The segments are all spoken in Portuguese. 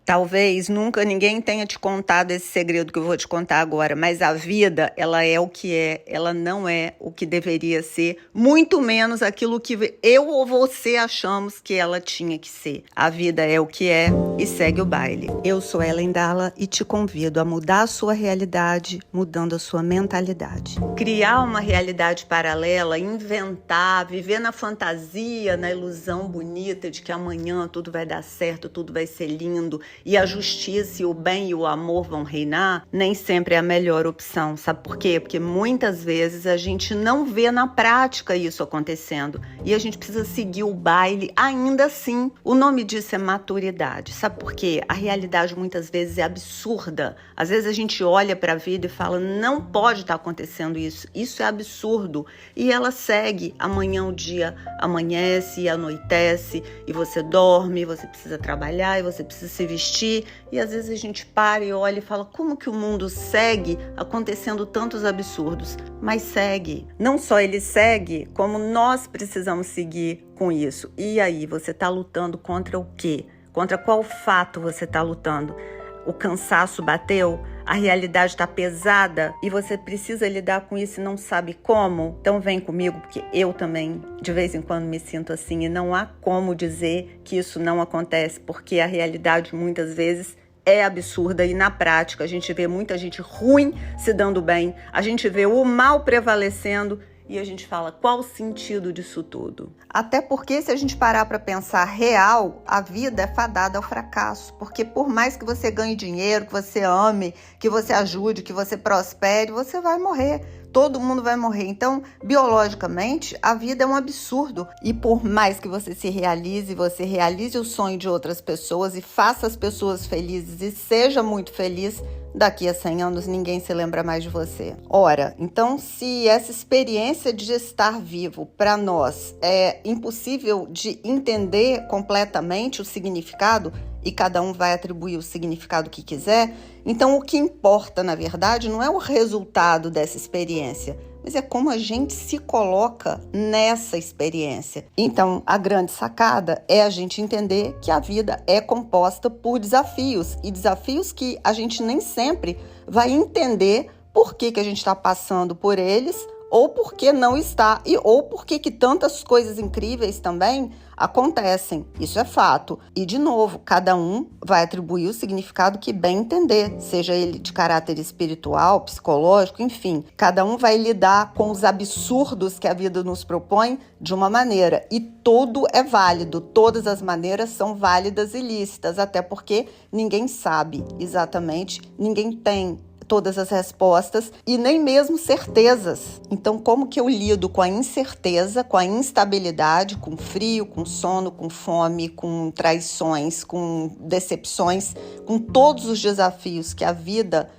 Talvez nunca ninguém tenha te contado esse segredo que eu vou te contar agora, mas a vida, ela é o que é, ela não é o que deveria ser, muito menos aquilo que eu ou você achamos que ela tinha que ser. A vida é o que é e segue o baile. Eu sou Ellen Dalla e te convido a mudar a sua realidade, mudando a sua mentalidade. Criar uma realidade paralela, inventar, viver na fantasia, na ilusão bonita de que amanhã tudo vai dar certo, tudo vai ser lindo, e a justiça e o bem e o amor vão reinar, nem sempre é a melhor opção. Sabe por quê? Porque muitas vezes a gente não vê na prática isso acontecendo e a gente precisa seguir o baile ainda assim. O nome disso é maturidade. Sabe por quê? A realidade muitas vezes é absurda. Às vezes a gente olha para a vida e fala, não pode estar acontecendo isso. Isso é absurdo. E ela segue. Amanhã o dia amanhece e anoitece e você dorme, você precisa trabalhar e você precisa se vestir. E às vezes a gente para e olha e fala, como que o mundo segue acontecendo tantos absurdos? Mas segue. Não só ele segue, como nós precisamos seguir com isso. E aí, você está lutando contra o quê? Contra qual fato você está lutando? O cansaço bateu? A realidade está pesada e você precisa lidar com isso e não sabe como? Então vem comigo, porque eu também de vez em quando me sinto assim e não há como dizer que isso não acontece, porque a realidade muitas vezes é absurda e na prática a gente vê muita gente ruim se dando bem, a gente vê o mal prevalecendo e a gente fala, qual o sentido disso tudo? Até porque se a gente parar para pensar real, a vida é fadada ao fracasso. Porque por mais que você ganhe dinheiro, que você ame, que você ajude, que você prospere, você vai morrer. Todo mundo vai morrer. Então, biologicamente, a vida é um absurdo. E por mais que você realize o sonho de outras pessoas e faça as pessoas felizes e seja muito feliz, daqui a 100 anos ninguém se lembra mais de você. Ora, então se essa experiência de estar vivo para nós é impossível de entender completamente o significado, e cada um vai atribuir o significado que quiser, então o que importa, na verdade, não é o resultado dessa experiência, mas é como a gente se coloca nessa experiência. Então, a grande sacada é a gente entender que a vida é composta por desafios, e desafios que a gente nem sempre vai entender por que a gente está passando por eles, ou por que não está, ou por que tantas coisas incríveis também acontecem. Isso é fato. E, de novo, cada um vai atribuir o significado que bem entender, seja ele de caráter espiritual, psicológico, enfim. Cada um vai lidar com os absurdos que a vida nos propõe de uma maneira. E tudo é válido, todas as maneiras são válidas e lícitas, até porque ninguém sabe exatamente, ninguém tem todas as respostas e nem mesmo certezas. Então, como que eu lido com a incerteza, com a instabilidade, com frio, com sono, com fome, com traições, com decepções, com todos os desafios que a vida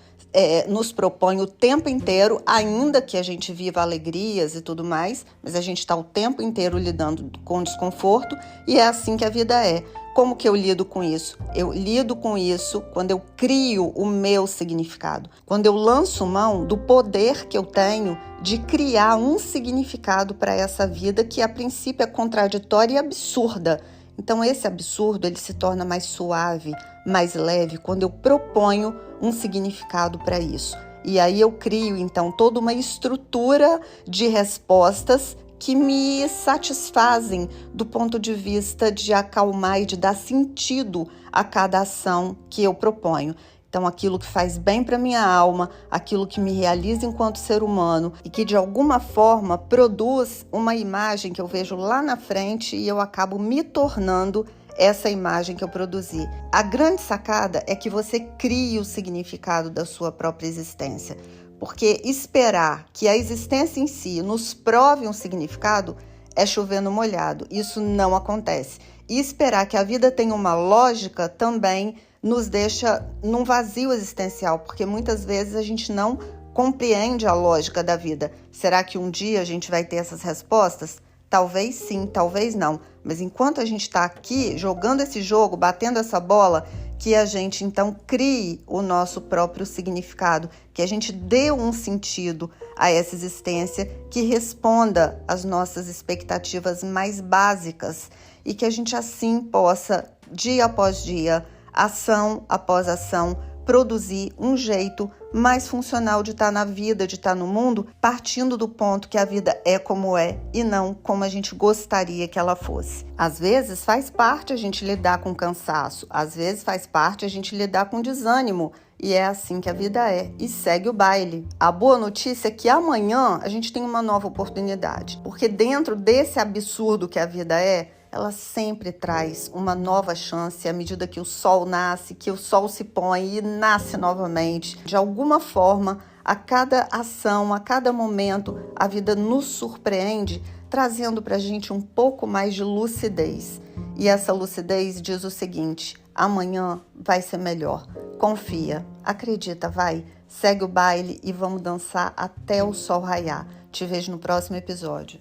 nos propõe o tempo inteiro, ainda que a gente viva alegrias e tudo mais, mas a gente está o tempo inteiro lidando com desconforto e é assim que a vida é. Como que eu lido com isso? Eu lido com isso quando eu crio o meu significado, quando eu lanço mão do poder que eu tenho de criar um significado para essa vida que a princípio é contraditória e absurda. Então esse absurdo ele se torna mais suave, mais leve quando eu proponho um significado para isso. E aí eu crio então toda uma estrutura de respostas que me satisfazem do ponto de vista de acalmar e de dar sentido a cada ação que eu proponho. Então, aquilo que faz bem para minha alma, aquilo que me realiza enquanto ser humano e que, de alguma forma, produz uma imagem que eu vejo lá na frente e eu acabo me tornando essa imagem que eu produzi. A grande sacada é que você crie o significado da sua própria existência. Porque esperar que a existência em si nos prove um significado é chover no molhado. Isso não acontece. E esperar que a vida tenha uma lógica também nos deixa num vazio existencial, porque muitas vezes a gente não compreende a lógica da vida. Será que um dia a gente vai ter essas respostas? Talvez sim, talvez não. Mas enquanto a gente está aqui jogando esse jogo, batendo essa bola, que a gente então crie o nosso próprio significado, que a gente dê um sentido a essa existência que responda às nossas expectativas mais básicas e que a gente assim possa, dia após dia, ação após ação, produzir um jeito mais funcional de estar na vida, de estar no mundo, partindo do ponto que a vida é como é e não como a gente gostaria que ela fosse. Às vezes faz parte a gente lidar com cansaço, às vezes faz parte a gente lidar com desânimo, e é assim que a vida é, e segue o baile. A boa notícia é que amanhã a gente tem uma nova oportunidade, porque dentro desse absurdo que a vida é, ela sempre traz uma nova chance à medida que o sol nasce, que o sol se põe e nasce novamente. De alguma forma, a cada ação, a cada momento, a vida nos surpreende, trazendo para a gente um pouco mais de lucidez. E essa lucidez diz o seguinte: amanhã vai ser melhor. Confia, acredita, vai. Segue o baile e vamos dançar até o sol raiar. Te vejo no próximo episódio.